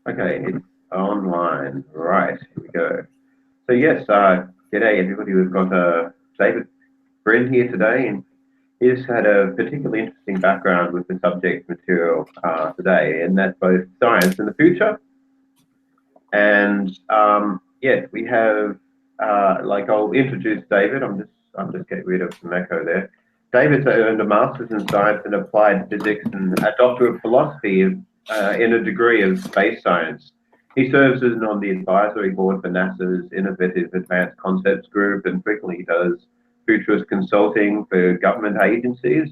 Okay, it's online. Right, here we go. So yes, g'day everybody. We've got David Brin here today, and he's had a particularly interesting background with the subject material today, and that's both science and the future. And yes, we have I'll introduce David. I'm just getting rid of some echo there. David's earned a master's in science and applied physics and a doctor of philosophy in a degree of space science. He serves as on the advisory board for NASA's Innovative Advanced Concepts Group and frequently does futurist consulting for government agencies.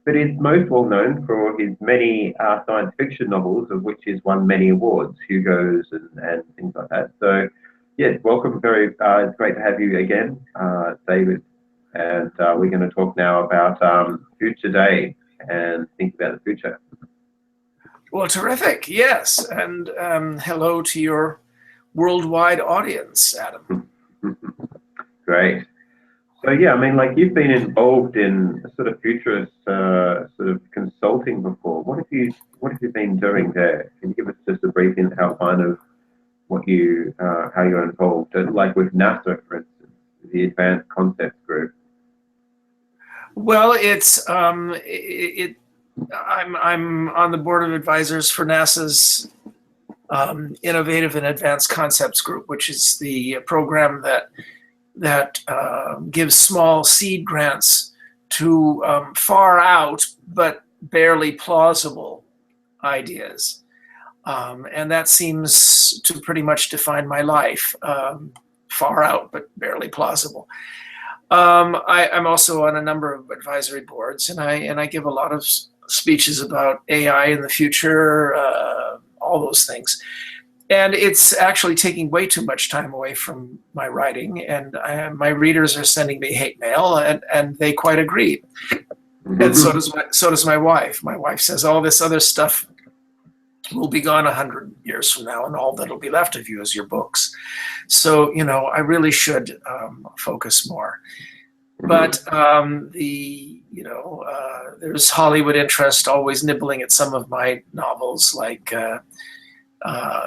But he's most well known for his many science fiction novels, of which he's won many awards, Hugo's and things like that. So, yes, welcome. It's great to have you again, David. And we're going to talk now about future day and think about the future. Well, terrific. Yes. And hello to your worldwide audience, Adam. Great. So yeah, I mean, like you've been involved in sort of futurist sort of consulting before. What have you been doing there? Can you give us just a brief outline of what you how you're involved, like with NASA, for instance, the Advanced Concepts Group? Well, I'm on the board of advisors for NASA's Innovative and Advanced Concepts Group, which is the program that gives small seed grants to far out but barely plausible ideas. And that seems to pretty much define my life. Far out but barely plausible. I'm also on a number of advisory boards, and I give a lot of speeches about AI in the future, all those things. And it's actually taking way too much time away from my writing, and my readers are sending me hate mail, and they quite agree. And so does my wife. My wife says all this other stuff will be gone 100 years from now, and all that'll be left of you is your books. So, I really should focus more. But there's Hollywood interest always nibbling at some of my novels, like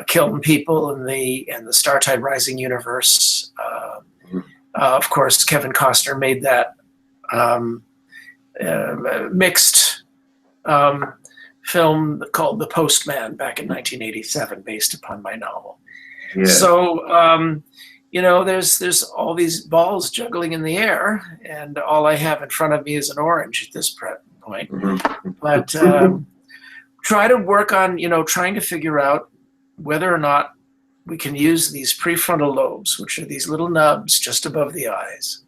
Killing People and the Startide Rising universe. Of course, Kevin Costner made that mixed film called The Postman back in 1987, based upon my novel. Yeah. So, there's all these balls juggling in the air, and all I have in front of me is an orange at this point. But try to work on, trying to figure out whether or not we can use these prefrontal lobes, which are these little nubs just above the eyes,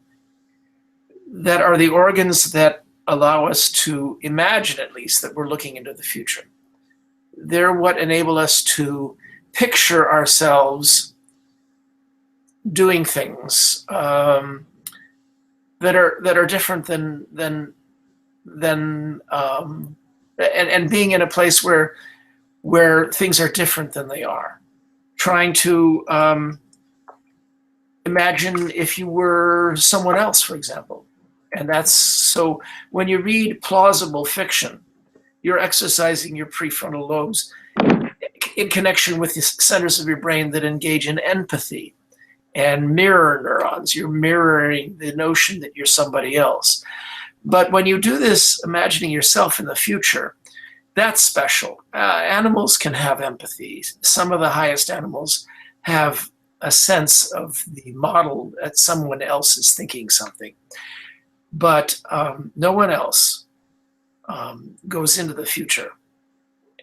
that are the organs that allow us to imagine, at least, that we're looking into the future. They're what enable us to picture ourselves doing things that are different than and being in a place where things are different than they are. Trying to imagine if you were someone else, for example. And that's so when you read plausible fiction, you're exercising your prefrontal lobes in connection with the centers of your brain that engage in empathy and mirror neurons. You're mirroring the notion that you're somebody else. But when you do this, imagining yourself in the future, that's special. Animals can have empathy. Some of the highest animals have a sense of the model that someone else is thinking something. But no one else goes into the future.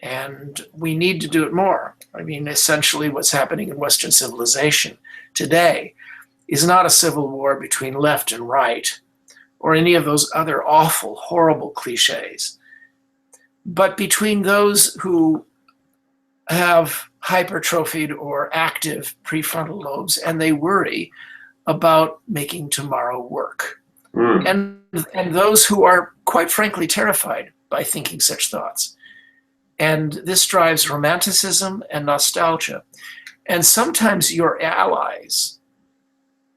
And we need to do it more. I mean, essentially what's happening in Western civilization today is not a civil war between left and right or any of those other awful, horrible cliches, but between those who have hypertrophied or active prefrontal lobes and they worry about making tomorrow work. And those who are, quite frankly, terrified by thinking such thoughts. And this drives romanticism and nostalgia. And sometimes your allies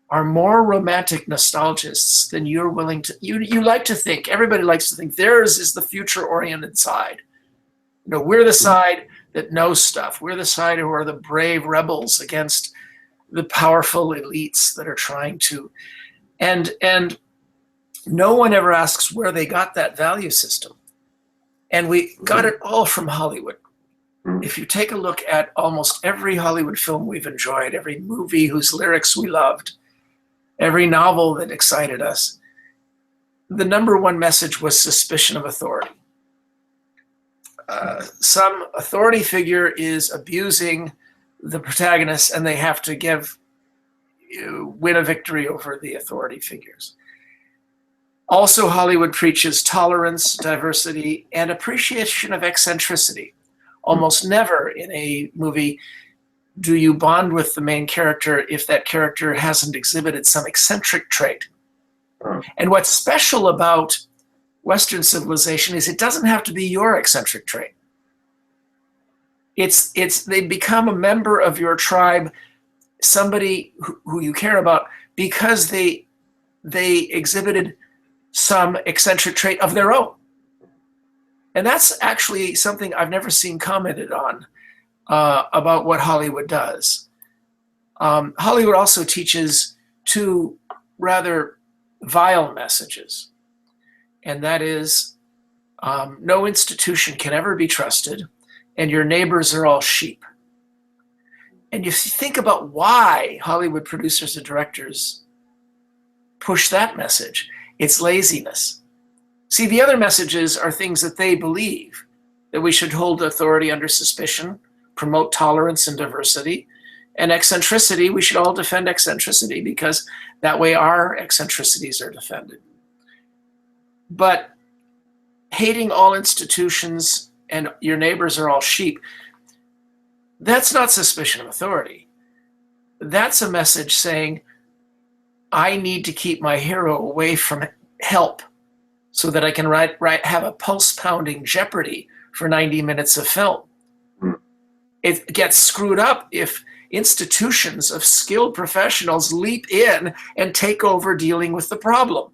are more romantic nostalgists than you're willing to. You like to think, everybody likes to think theirs is the future-oriented side. We're the side that know stuff. We're the side who are the brave rebels against the powerful elites that are trying to, and no one ever asks where they got that value system. And we got it all from Hollywood. If you take a look at almost every Hollywood film we've enjoyed, every movie whose lyrics we loved, every novel that excited us, the number one message was suspicion of authority. Some authority figure is abusing the protagonist and they have to win a victory over the authority figures. Also, Hollywood preaches tolerance, diversity, and appreciation of eccentricity. Almost never in a movie do you bond with the main character if that character hasn't exhibited some eccentric trait. And what's special about Western civilization is it doesn't have to be your eccentric trait. They become a member of your tribe, somebody who you care about, because they exhibited some eccentric trait of their own. And that's actually something I've never seen commented on about what Hollywood does. Hollywood also teaches two rather vile messages. And that is, no institution can ever be trusted, and your neighbors are all sheep. And if you think about why Hollywood producers and directors push that message, it's laziness. See, the other messages are things that they believe, that we should hold authority under suspicion, promote tolerance and diversity, and eccentricity. We should all defend eccentricity because that way our eccentricities are defended. But hating all institutions and your neighbors are all sheep, that's not suspicion of authority. That's a message saying, I need to keep my hero away from help so that I can have a pulse-pounding jeopardy for 90 minutes of film. It gets screwed up if institutions of skilled professionals leap in and take over dealing with the problem.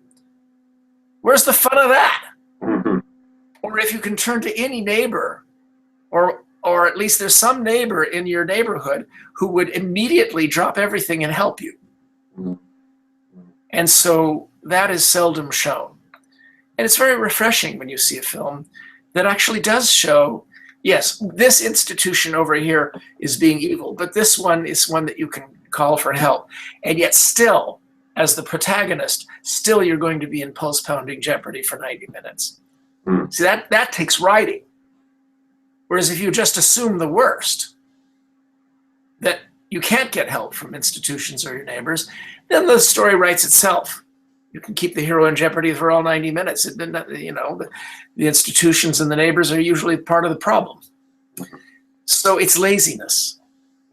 Where's the fun of that? Or if you can turn to any neighbor, or at least there's some neighbor in your neighborhood who would immediately drop everything and help you. And so that is seldom shown. And it's very refreshing when you see a film that actually does show, yes, this institution over here is being evil, but this one is one that you can call for help. And yet still, as the protagonist, still you're going to be in pulse-pounding jeopardy for 90 minutes. See, that takes writing. Whereas if you just assume the worst, that you can't get help from institutions or your neighbors, then the story writes itself. You can keep the hero in jeopardy for all 90 minutes. The institutions and the neighbors are usually part of the problem. So it's laziness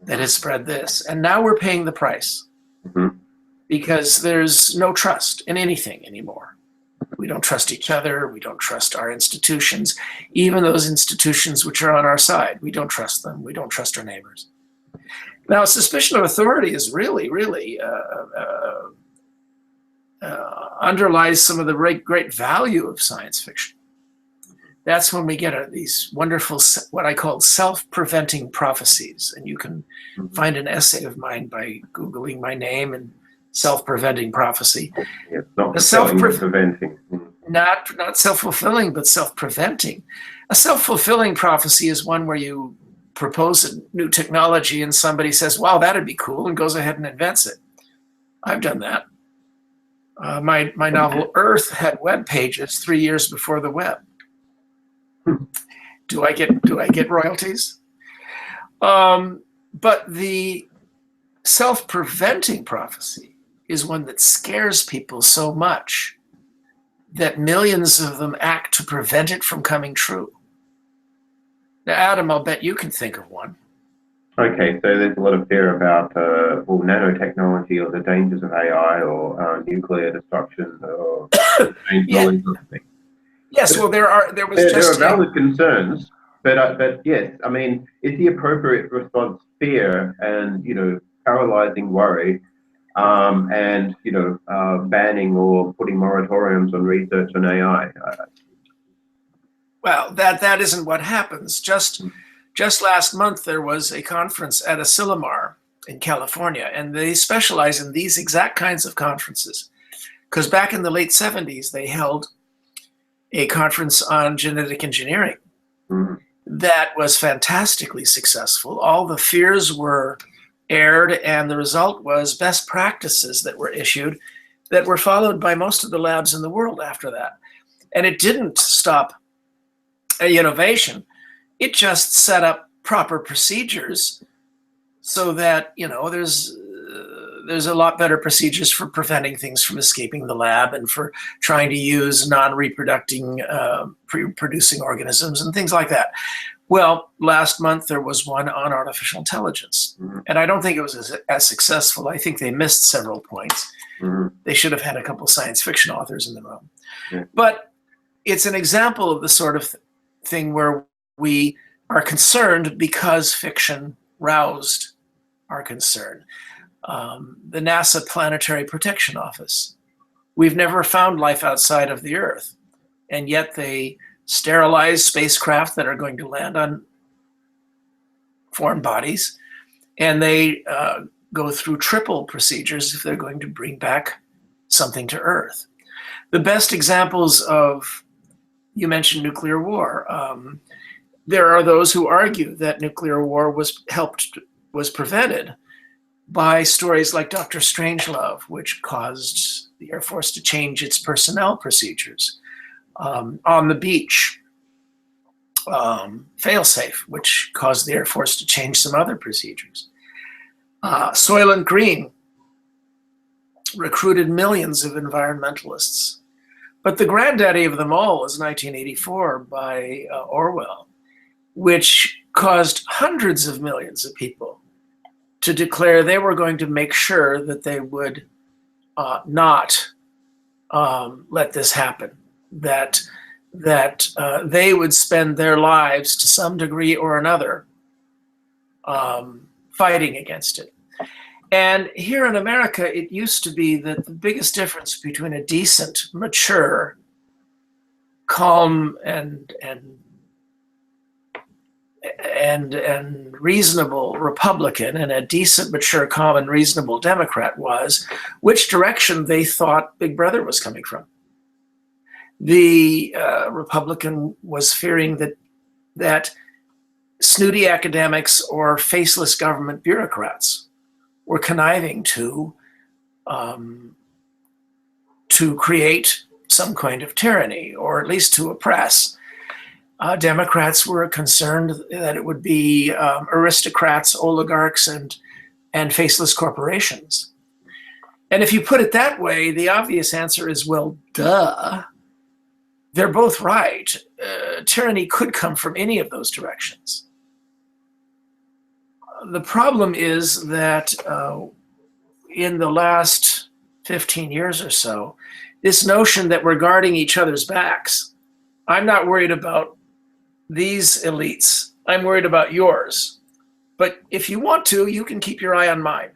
that has spread this. And now we're paying the price because there's no trust in anything anymore. We don't trust each other. We don't trust our institutions, even those institutions which are on our side. We don't trust them. We don't trust our neighbors. Now, suspicion of authority is really underlies some of the great value of science fiction. That's when we get these wonderful, what I call self-preventing prophecies. And you can find an essay of mine by Googling my name and self-preventing prophecy. It's not self-preventing. Not self-fulfilling, but self-preventing. A self-fulfilling prophecy is one where you propose a new technology and somebody says, wow, that'd be cool, and goes ahead and invents it. I've done that. My novel Earth had web pages 3 years before the web. Do I get royalties? But the self-preventing prophecy is one that scares people so much that millions of them act to prevent it from coming true. Now, Adam, I'll bet you can think of one. Okay, so there's a lot of fear about nanotechnology or the dangers of AI or nuclear destruction or Yeah. Yes, well, there are valid concerns, but yes, I mean, is the appropriate response fear and paralyzing worry, and banning or putting moratoriums on research on AI? Well, that isn't what happens. Just Just last month, there was a conference at Asilomar in California, and they specialize in these exact kinds of conferences. Because back in the late 70s, they held a conference on genetic engineering that was fantastically successful. All the fears were aired, and the result was best practices that were issued that were followed by most of the labs in the world after that. And it didn't stop a innovation. It just set up proper procedures so that, there's a lot better procedures for preventing things from escaping the lab and for trying to use non-reproducing organisms and things like that. Well, last month there was one on artificial intelligence, and I don't think it was as successful. I think they missed several points. They should have had a couple science fiction authors in the room. But it's an example of the sort of thing where we are concerned because fiction roused our concern. The NASA Planetary Protection Office. We've never found life outside of the Earth, and yet they sterilize spacecraft that are going to land on foreign bodies, and they go through triple procedures if they're going to bring back something to Earth. The best examples of, you mentioned nuclear war. There are those who argue that nuclear war was prevented by stories like Dr. Strangelove, which caused the Air Force to change its personnel procedures. On the Beach, Failsafe, which caused the Air Force to change some other procedures. Soylent Green recruited millions of environmentalists. But the granddaddy of them all was 1984 by Orwell, which caused hundreds of millions of people to declare they were going to make sure that they would not let this happen, that they would spend their lives to some degree or another fighting against it. And here in America, it used to be that the biggest difference between a decent, mature, calm, and reasonable Republican and a decent, mature, calm, and reasonable Democrat was which direction they thought Big Brother was coming from. The Republican was fearing that snooty academics or faceless government bureaucrats were conniving to create some kind of tyranny, or at least to oppress. Democrats were concerned that it would be aristocrats, oligarchs, and faceless corporations. And if you put it that way, the obvious answer is, well, duh. They're both right. Tyranny could come from any of those directions. The problem is that in the last 15 years or so, this notion that we're guarding each other's backs, I'm not worried about these elites, I'm worried about yours. But if you want to, you can keep your eye on mine.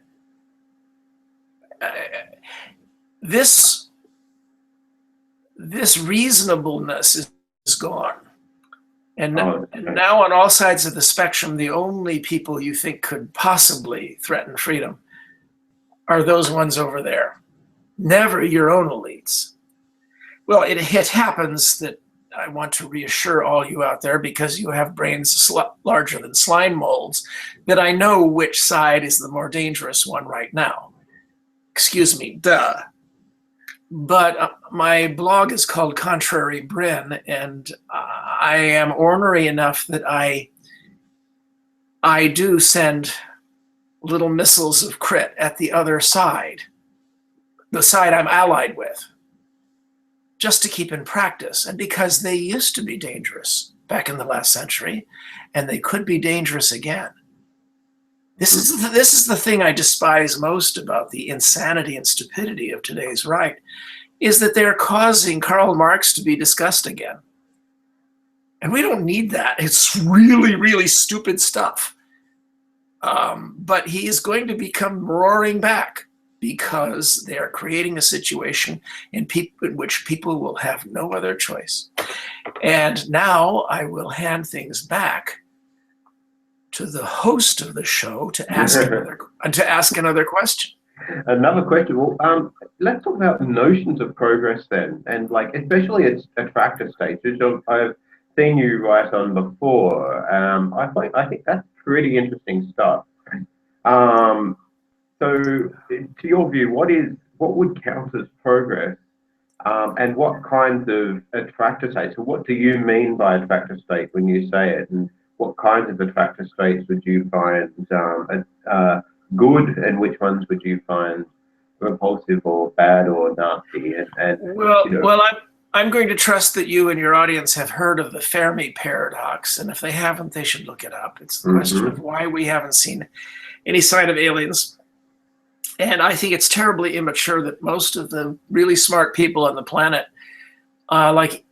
This reasonableness is gone. And now on all sides of the spectrum, the only people you think could possibly threaten freedom are those ones over there, never your own elites. Well, it happens that I want to reassure all you out there, because you have brains larger than slime molds, that I know which side is the more dangerous one right now. Excuse me, duh. But my blog is called Contrary Brin, and I am ornery enough that I do send little missiles of crit at the other side, the side I'm allied with, just to keep in practice. And because they used to be dangerous back in the last century, and they could be dangerous again. This is the thing I despise most about the insanity and stupidity of today's right, is that they're causing Karl Marx to be discussed again. And we don't need that. It's really, really stupid stuff. But he is going to become roaring back, because they are creating a situation in which people will have no other choice. And now I will hand things back to the host of the show to ask another question. Another question. Well, let's talk about the notions of progress then, and like especially its attractor states, which I've seen you write on before. I think that's pretty interesting stuff. Um, so, to your view, what would count as progress, and what kinds of attractor states? So, what do you mean by attractor state when you say it, and what kinds of attractor states would you find good, and which ones would you find repulsive or bad or nasty? I'm going to trust that you and your audience have heard of the Fermi Paradox, and if they haven't, they should look it up. It's the question of why we haven't seen any sign of aliens. And I think it's terribly immature that most of the really smart people on the planet, like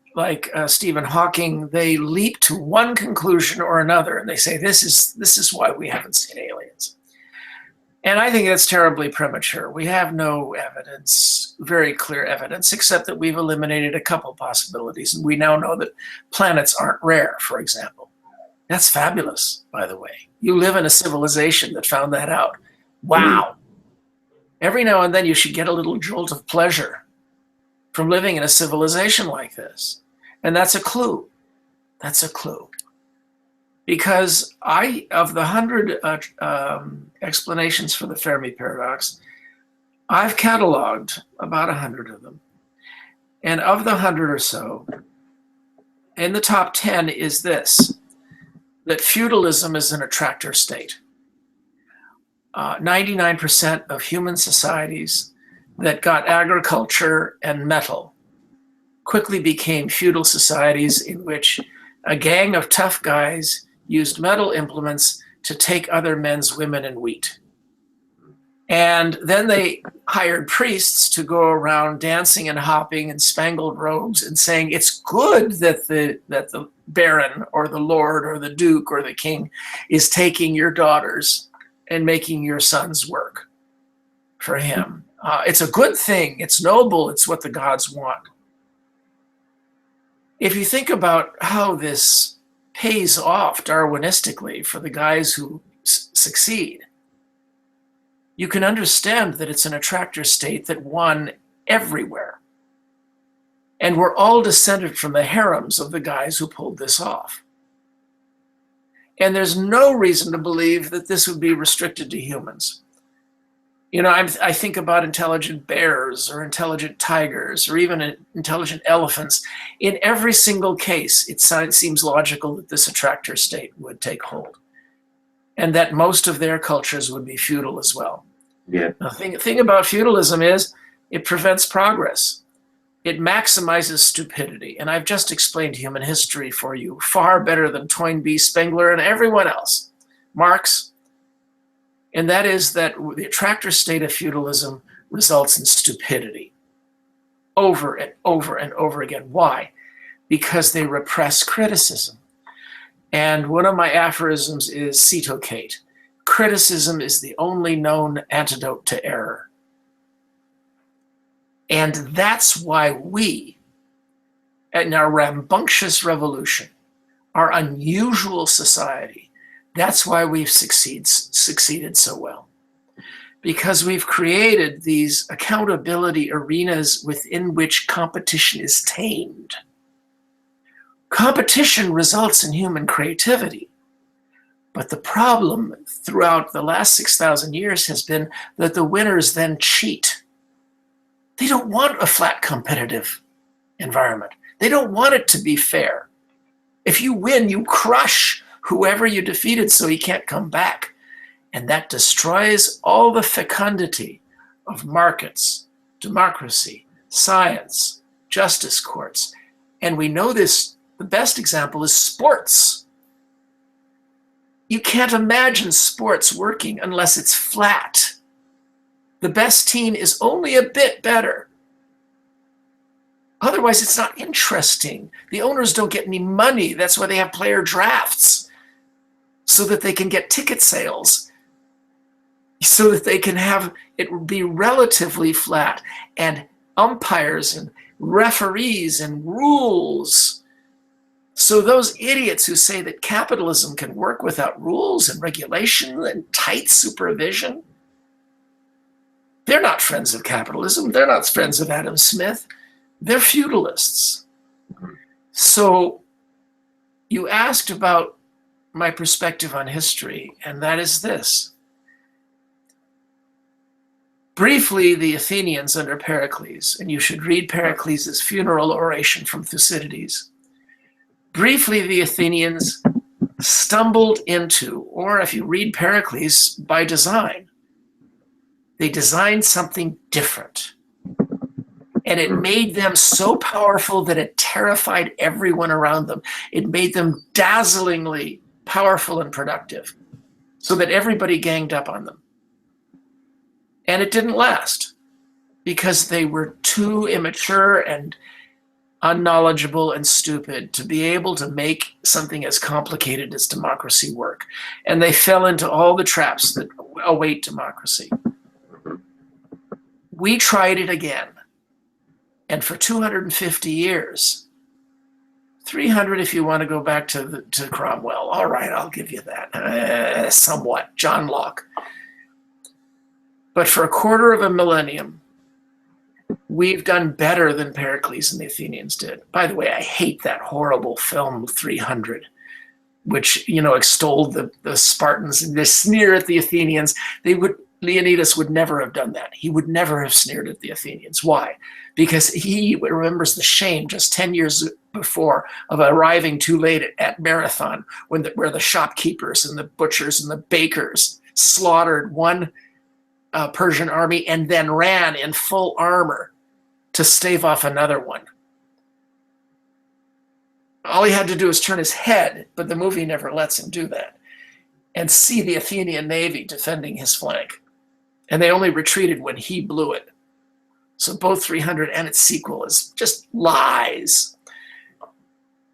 Stephen Hawking, they leap to one conclusion or another, and they say this is why we haven't seen aliens. And I think that's terribly premature. We have no evidence, very clear evidence, except that we've eliminated a couple possibilities, and we now know that planets aren't rare, for example. That's fabulous, by the way. You live in a civilization that found that out. Wow. Every now and then you should get a little jolt of pleasure from living in a civilization like this. And that's a clue. That's a clue. Because of the 100 explanations for the Fermi Paradox, I've cataloged about 100 of them. And of the 100 or so, in the top 10 is this, that feudalism is an attractor state. 99% of human societies that got agriculture and metal quickly became feudal societies in which a gang of tough guys used metal implements to take other men's women and wheat. And then they hired priests to go around dancing and hopping in spangled robes and saying it's good that the baron or the lord or the duke or the king is taking your daughters and making your sons work for him. It's a good thing. It's noble. It's what the gods want. If you think about how this pays off Darwinistically for the guys who succeed, you can understand that it's an attractor state that won everywhere. And we're all descended from the harems of the guys who pulled this off. And there's no reason to believe that this would be restricted to humans. You know, I think about intelligent bears or intelligent tigers or even intelligent elephants. In every single case, it seems logical that this attractor state would take hold, and that most of their cultures would be feudal as well. Yeah. The thing about feudalism is it prevents progress. It maximizes stupidity. And I've just explained human history for you far better than Toynbee, Spengler, and everyone else. Marx. And that is that the attractor state of feudalism results in stupidity over and over and over again. Why? Because they repress criticism. And one of my aphorisms is cito Kate. Criticism is the only known antidote to error. And that's why we, in our rambunctious revolution, our unusual society, that's why we've succeeded so well. Because we've created these accountability arenas within which competition is tamed. Competition results in human creativity. But the problem throughout the last 6,000 years has been that the winners then cheat. They don't want a flat competitive environment. They don't want it to be fair. If you win, you crush whoever you defeated so he can't come back. And that destroys all the fecundity of markets, democracy, science, justice courts. And we know this, the best example is sports. You can't imagine sports working unless it's flat. The best team is only a bit better. Otherwise, it's not interesting. The owners don't get any money. That's why they have player drafts, so that they can get ticket sales, so that they can have it be relatively flat, and umpires and referees and rules So those idiots who say that capitalism can work without rules and regulation and tight supervision, they're not friends of capitalism. They're not friends of Adam Smith. They're feudalists. So you asked about my perspective on history, and that is this. Briefly, the Athenians under Pericles, and you should read Pericles' funeral oration from Thucydides. Briefly, the Athenians stumbled into, or if you read Pericles, by design, they designed something different. And it made them so powerful that it terrified everyone around them. It made them dazzlingly powerful and productive, so that everybody ganged up on them. And it didn't last, because they were too immature and unknowledgeable and stupid to be able to make something as complicated as democracy work. And they fell into all the traps that await democracy. We tried it again. And for 250 years, 300 if you want to go back to Cromwell. All right, I'll give you that. Somewhat. John Locke. But for a quarter of a millennium, we've done better than Pericles and the Athenians did. By the way, I hate that horrible film 300, which, extolled the Spartans and they sneer at the Athenians. Leonidas would never have done that. He would never have sneered at the Athenians. Why? Because he remembers the shame just 10 years before of arriving too late at Marathon, where the shopkeepers and the butchers and the bakers slaughtered one Persian army and then ran in full armor to stave off another one. All he had to do was turn his head, but the movie never lets him do that, and see the Athenian navy defending his flank. And they only retreated when he blew it. So both 300 and its sequel is just lies.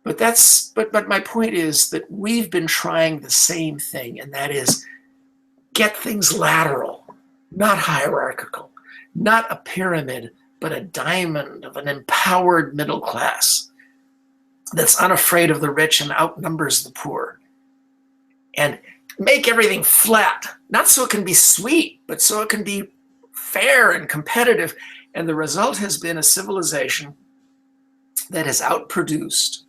But my point is that we've been trying the same thing, and that is get things lateral, not hierarchical, not a pyramid, but a diamond of an empowered middle class that's unafraid of the rich and outnumbers the poor. And make everything flat, not so it can be sweet, but so it can be fair and competitive. And the result has been a civilization that has outproduced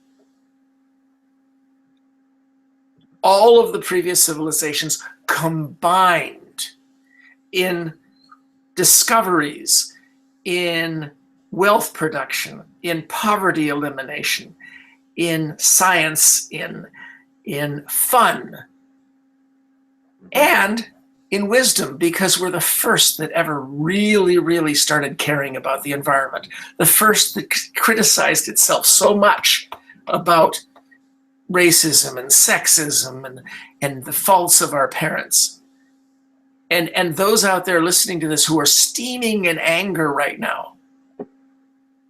all of the previous civilizations combined in discoveries, in wealth production, in poverty elimination, in science, in fun, and in wisdom, because we're the first that ever really, really started caring about the environment. The first that criticized itself so much about racism and sexism and the faults of our parents. And those out there listening to this who are steaming in anger right now,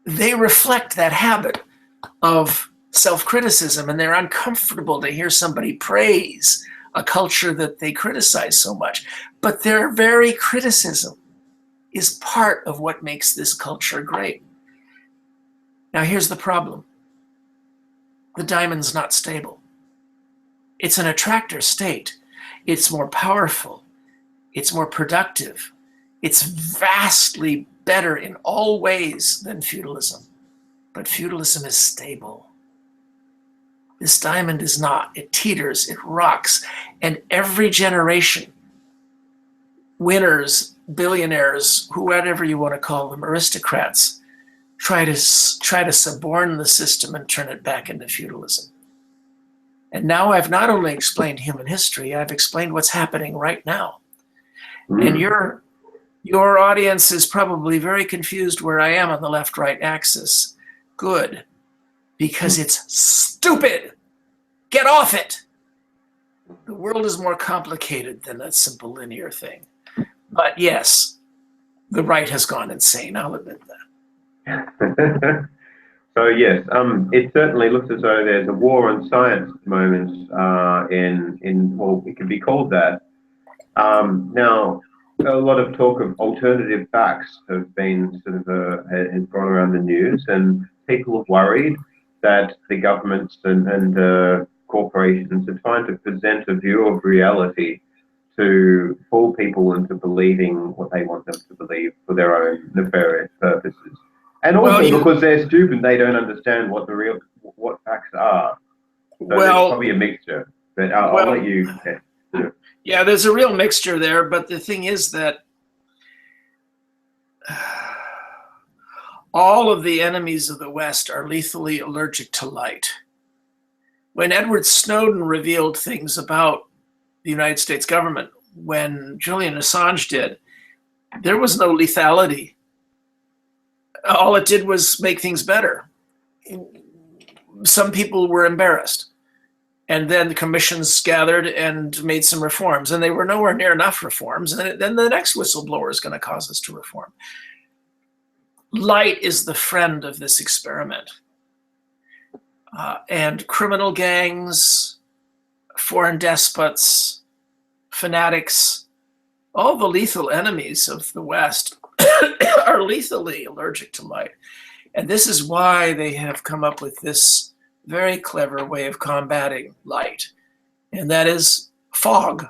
they reflect that habit of self-criticism, and they're uncomfortable to hear somebody praise a culture that they criticize so much. But their very criticism is part of what makes this culture great. Now, here's the problem. The diamond's not stable. It's an attractor state. It's more powerful. It's more productive. It's vastly better in all ways than feudalism. But feudalism is stable. This diamond is not. It teeters, it rocks, and every generation, winners, billionaires, whatever you want to call them, aristocrats, try to suborn the system and turn it back into feudalism. And now I've not only explained human history, I've explained what's happening right now. And your audience is probably very confused where I am on the left-right axis. Good. Because it's stupid. Get off it. The world is more complicated than that simple linear thing. But yes, the right has gone insane. I'll admit that. So yes, it certainly looks as though there's a war on science at the moment. Well, it can be called that. Now, a lot of talk of alternative facts have been has gone around the news, and people are worried that the governments and corporations are trying to present a view of reality to fool people into believing what they want them to believe for their own nefarious purposes. And Well, also because they're stupid, they don't understand what facts are. So there's well, probably a mixture. But I'll let well, you. yeah, there's a real mixture there. But the thing is that all of the enemies of the West are lethally allergic to light. When Edward Snowden revealed things about the United States government, when Julian Assange did, there was no lethality. All it did was make things better. Some people were embarrassed. And then the commissions gathered and made some reforms, and they were nowhere near enough reforms. And then the next whistleblower is going to cause us to reform. Light is the friend of this experiment. And criminal gangs, foreign despots, fanatics, all the lethal enemies of the West are lethally allergic to light. And this is why they have come up with this very clever way of combating light. And that is fog.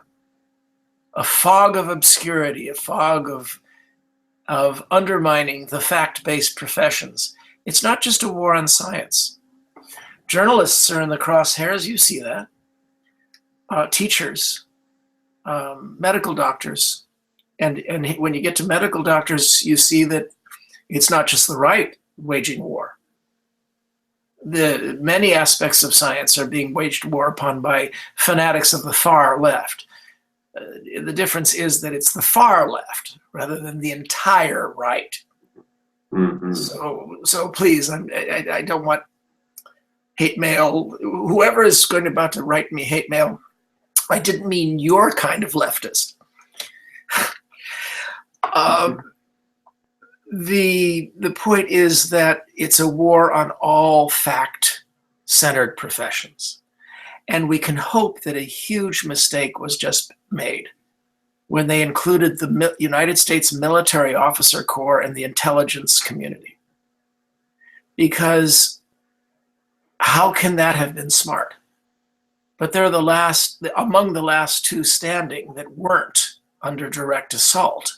A fog of obscurity, a fog of undermining the fact-based professions. It's not just a war on science. Journalists are in the crosshairs, you see that. Teachers, medical doctors. And when you get to medical doctors, you see that it's not just the right waging war. The many aspects of science are being waged war upon by fanatics of the far left. The difference is that it's the far left rather than the entire right. Mm-hmm. So please, I don't want hate mail. Whoever is going about to write me hate mail, I didn't mean your kind of leftist. The point is that it's a war on all fact-centered professions. And we can hope that a huge mistake was just made when they included the United States Military Officer Corps and the intelligence community. Because how can that have been smart? But they're among the last two standing that weren't under direct assault.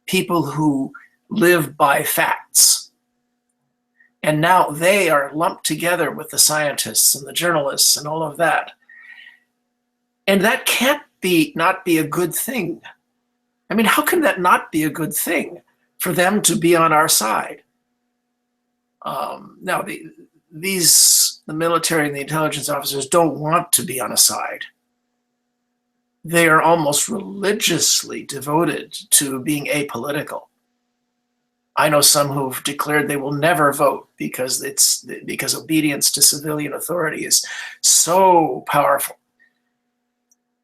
People who live by facts. And now they are lumped together with the scientists and the journalists and all of that. And that can't not be a good thing. I mean, how can that not be a good thing for them to be on our side? Now, the military and the intelligence officers don't want to be on a side. They are almost religiously devoted to being apolitical. I know some who've declared they will never vote because obedience to civilian authority is so powerful.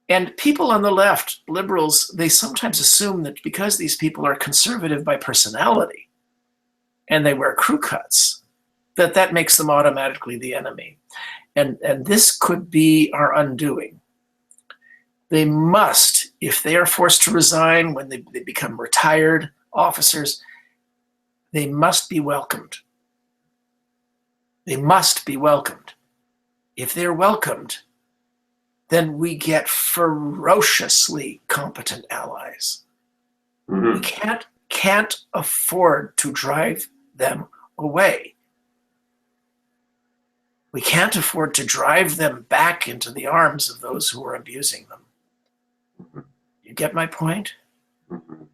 And people on the left, liberals, they sometimes assume that because these people are conservative by personality and they wear crew cuts, that makes them automatically the enemy. And this could be our undoing. They must, if they are forced to resign when they become retired officers, they must be welcomed. They must be welcomed. If they're welcomed, then we get ferociously competent allies. Mm-hmm. We can't afford to drive them away. We can't afford to drive them back into the arms of those who are abusing them. Mm-hmm. You get my point? Mm-hmm.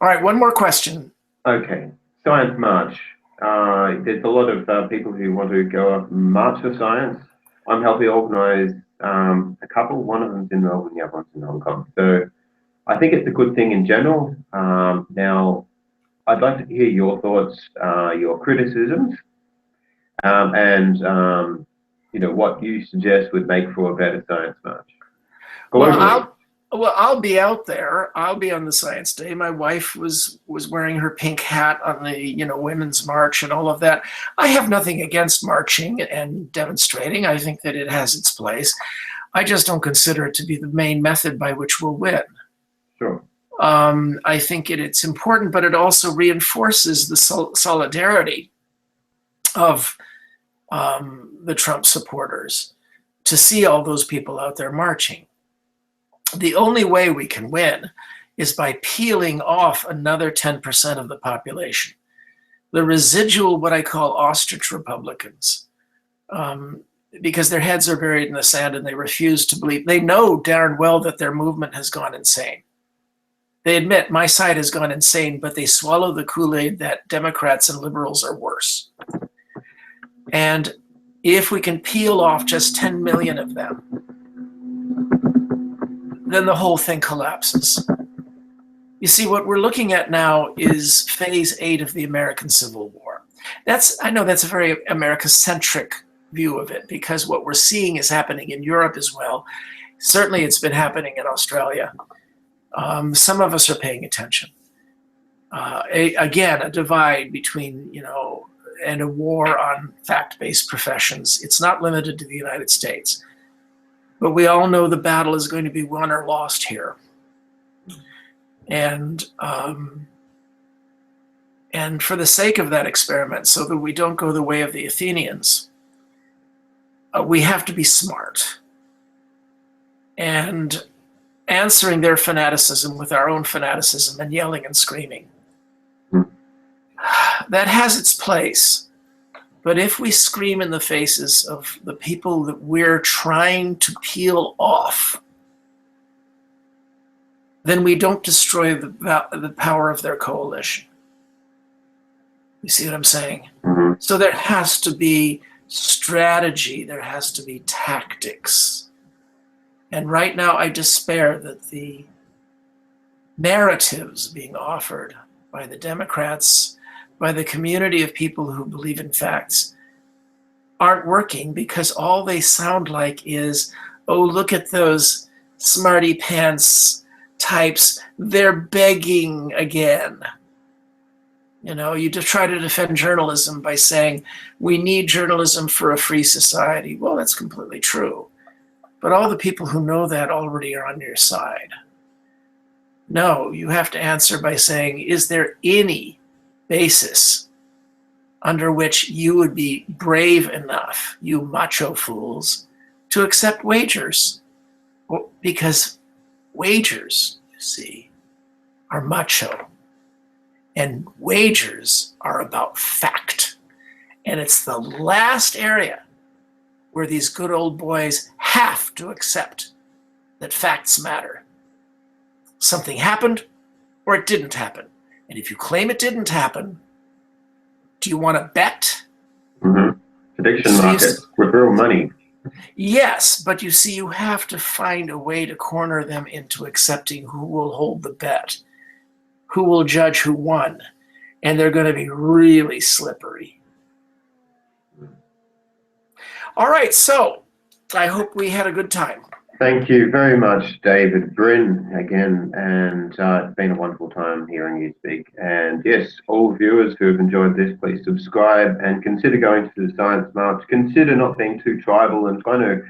All right, one more question. Okay, Science March. There's a lot of people who want to go up and march for science. I'm helping organise a couple. One of them's in Melbourne, the other one's in Hong Kong. So I think it's a good thing in general. Now, I'd like to hear your thoughts, your criticisms, and what you suggest would make for a better Science March. Globally. Well, I'll be out there. I'll be on the Science Day. My wife was wearing her pink hat on the Women's March and all of that. I have nothing against marching and demonstrating. I think that it has its place. I just don't consider it to be the main method by which we'll win. Sure. I think it's important, but it also reinforces the solidarity of the Trump supporters, to see all those people out there marching. The only way we can win is by peeling off another 10% of the population. The residual, what I call ostrich Republicans, because their heads are buried in the sand and they refuse to believe. They know darn well that their movement has gone insane. They admit my side has gone insane, but they swallow the Kool-Aid that Democrats and liberals are worse. And if we can peel off just 10 million of them, then the whole thing collapses. You see, what we're looking at now is phase 8 of the American Civil War. I know that's a very America-centric view of it, because what we're seeing is happening in Europe as well. Certainly it's been happening in Australia. Some of us are paying attention. Again, a divide between, and a war on fact-based professions. It's not limited to the United States. But we all know the battle is going to be won or lost here. And for the sake of that experiment, so that we don't go the way of the Athenians, we have to be smart. And answering their fanaticism with our own fanaticism and yelling and screaming. That has its place. But if we scream in the faces of the people that we're trying to peel off, then we don't destroy the power of their coalition. You see what I'm saying? Mm-hmm. So there has to be strategy, there has to be tactics. And right now I despair that the narratives being offered by the Democrats, by the community of people who believe in facts, aren't working, because all they sound like is, oh, look at those smarty pants types, they're begging again. You just try to defend journalism by saying, we need journalism for a free society. Well, that's completely true. But all the people who know that already are on your side. No, you have to answer by saying, is there any basis under which you would be brave enough, you macho fools, to accept wagers? Well, because wagers, you see, are macho. And wagers are about fact. And it's the last area where these good old boys have to accept that facts matter. Something happened or it didn't happen. And if you claim it didn't happen, do you want to bet? Mm-hmm. Prediction market with real money. Yes, but you see, you have to find a way to corner them into accepting who will hold the bet, who will judge who won, and they're going to be really slippery. All right, so I hope we had a good time. Thank you very much, David Brin, again, and it's been a wonderful time hearing you speak. And yes, all viewers who have enjoyed this, please subscribe and consider going to the Science March. Consider not being too tribal and trying to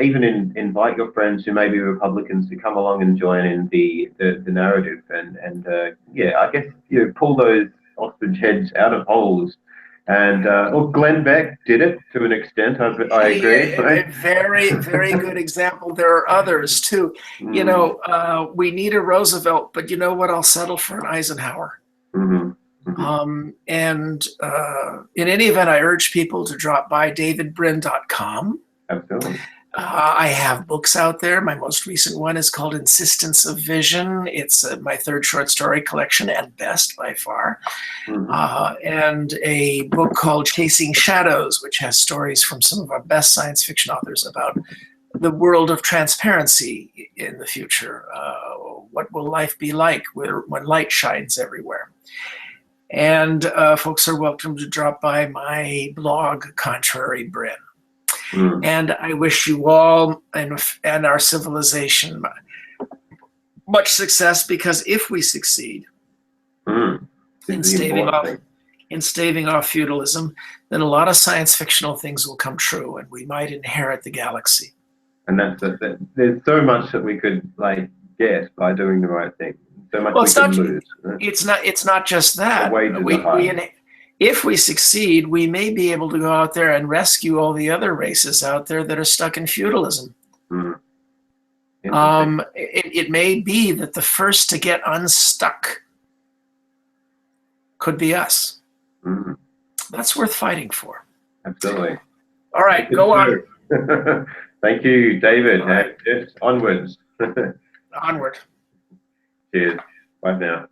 even invite your friends who may be Republicans to come along and join in the narrative. And yeah, I guess pull those ostrich heads out of holes. And Glenn Beck did it to an extent. I agree. A very, very good example. There are others too. We need a Roosevelt, but you know what? I'll settle for an Eisenhower. Mm-hmm. Mm-hmm. And in any event, I urge people to drop by davidbrin.com. Absolutely. I have books out there. My most recent one is called Insistence of Vision. It's my third short story collection, and best by far. Mm-hmm. And a book called Chasing Shadows, which has stories from some of our best science fiction authors about the world of transparency in the future. What will life be like when light shines everywhere? And folks are welcome to drop by my blog, Contrary Brin. And I wish you all and our civilization much success, because if we succeed in staving off feudalism, then a lot of science fictional things will come true, and we might inherit the galaxy. And there's so much that we could get by doing the right thing. So much we could lose. Right? It's not just that. The wages are high. if we succeed, we may be able to go out there and rescue all the other races out there that are stuck in feudalism. Mm. It may be that the first to get unstuck could be us. Mm. That's worth fighting for. Absolutely. All right, go on. Thank you, David. All right. Just onwards. Onward. Cheers. Bye for now.